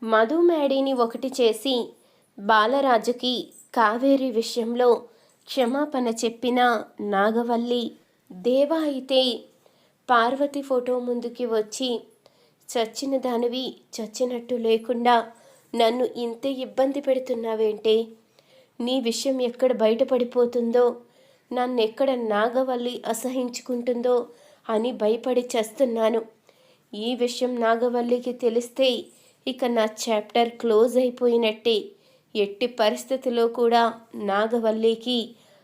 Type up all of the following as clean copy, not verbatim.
మధు మేడీని ఒకటి చేసి బాలరాజుకి కావేరి విషయంలో క్షమాపణ చెప్పిన నాగవల్లి, దేవ అయితే పార్వతి ఫోటో ముందుకి వచ్చి, చచ్చిన దానివి చచ్చినట్టు లేకుండా నన్ను ఇంత ఇబ్బంది పెడుతున్నావేంటే, నీ విషయం ఎక్కడ బయటపడిపోతుందో, నన్నెక్కడ నాగవల్లి అసహించుకుంటుందో అని భయపడి చేస్తున్నాను. ఈ విషయం నాగవల్లికి తెలిస్తే ఇక నా చాప్టర్ క్లోజ్ అయిపోయినట్టే. ఎట్టి పరిస్థితిలో కూడా నాగవల్లికి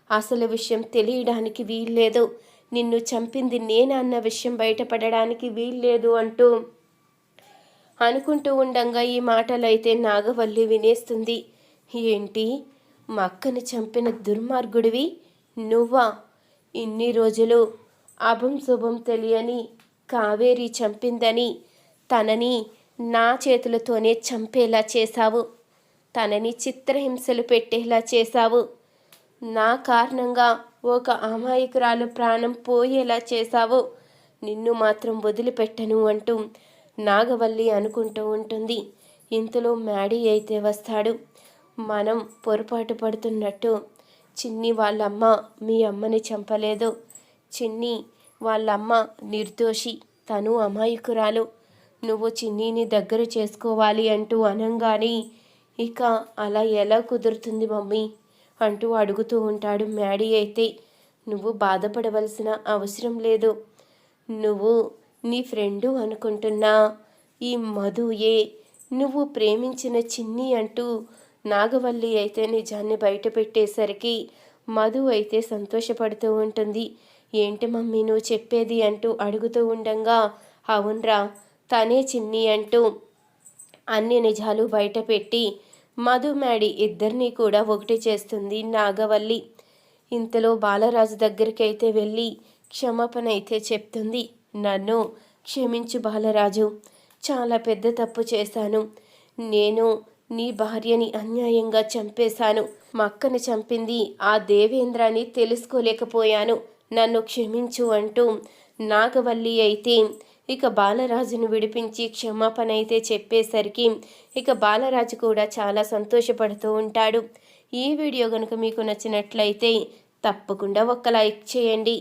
అసలు విషయం తెలియడానికి వీల్లేదు. నిన్ను చంపింది నేనన్న విషయం బయటపడడానికి వీల్లేదు అంటూ అనుకుంటూ ఉండంగా ఈ మాటలైతే నాగవల్లి వినేస్తుంది. ఏంటి, మా అక్కని చంపిన దుర్మార్గుడివి నువ్వా? ఇన్ని రోజులు అభం శుభం తెలియని కావేరి చంపిందని తనని నా చేతులతోనే చంపేలా చేశావు. తనని చిత్రహింసలు పెట్టేలా చేశావు. నా కారణంగా ఒక అమాయకురాలు ప్రాణం పోయేలా చేశావు. నిన్ను మాత్రం వదిలిపెట్టను అంటూ నాగవల్లి అనుకుంటూ ఉంటుంది. ఇంతలో మ్యాడీ అయితే వస్తాడు. మనం పొరపాటు పడుతున్నట్టు చిన్ని వాళ్ళమ్మ మీ అమ్మని చంపలేదు. చిన్ని వాళ్ళమ్మ నిర్దోషి, తను అమాయకురాలు. నువ్వు చిన్నీని దగ్గర చేసుకోవాలి అంటూ అనంగానే, ఇక అలా ఎలా కుదురుతుంది మమ్మీ అంటూ అడుగుతూ ఉంటాడు మ్యాడీ అయితే. నువ్వు బాధపడవలసిన అవసరం లేదు. నువ్వు నీ ఫ్రెండు అనుకుంటున్నా ఈ మధుయే నువ్వు ప్రేమించిన చిన్ని అంటూ నాగవల్లి అయితే నిజాన్ని బయట పెట్టేసరికి మధు అయితే సంతోషపడుతూ ఉంటుంది. ఏంటి మమ్మీ నువ్వు చెప్పేది అంటూ అడుగుతూ ఉండంగా, అవునరా తనే చిన్ని అంటూ అన్ని నిజాలు బయట పెట్టి మధు మ్యాడీ ఇద్దరినీ కూడా ఒకటి చేస్తుంది నాగవల్లి. ఇంతలో బాలరాజు దగ్గరికి అయితే వెళ్ళి క్షమాపణ అయితే చెప్తుంది. నన్ను క్షమించు బాలరాజు, చాలా పెద్ద తప్పు చేశాను. నేను నీ భార్యని అన్యాయంగా చంపేశాను. మా అక్కని చంపింది ఆ దేవేంద్రాన్ని తెలుసుకోలేకపోయాను. నన్ను క్షమించు అంటూ నాగవల్లి అయితే ఇక బాలరాజును విడిపించి క్షమాపణ అయితే చెప్పేసరికి ఇక బాలరాజు కూడా చాలా సంతోషపడుతూ ఉంటాడు. ఈ వీడియో కనుక మీకు నచ్చినట్లయితే తప్పకుండా ఒక లైక్ చేయండి.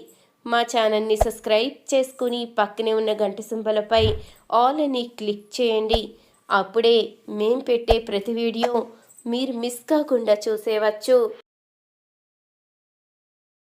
మా ఛానల్ని సబ్స్క్రైబ్ చేసుకుని పక్కనే ఉన్న గంట సింబలపై ఆల్ అని క్లిక్ చేయండి. అప్పుడే మేం పెట్టే ప్రతి వీడియో మీరు మిస్ కాకుండా చూసేవచ్చు.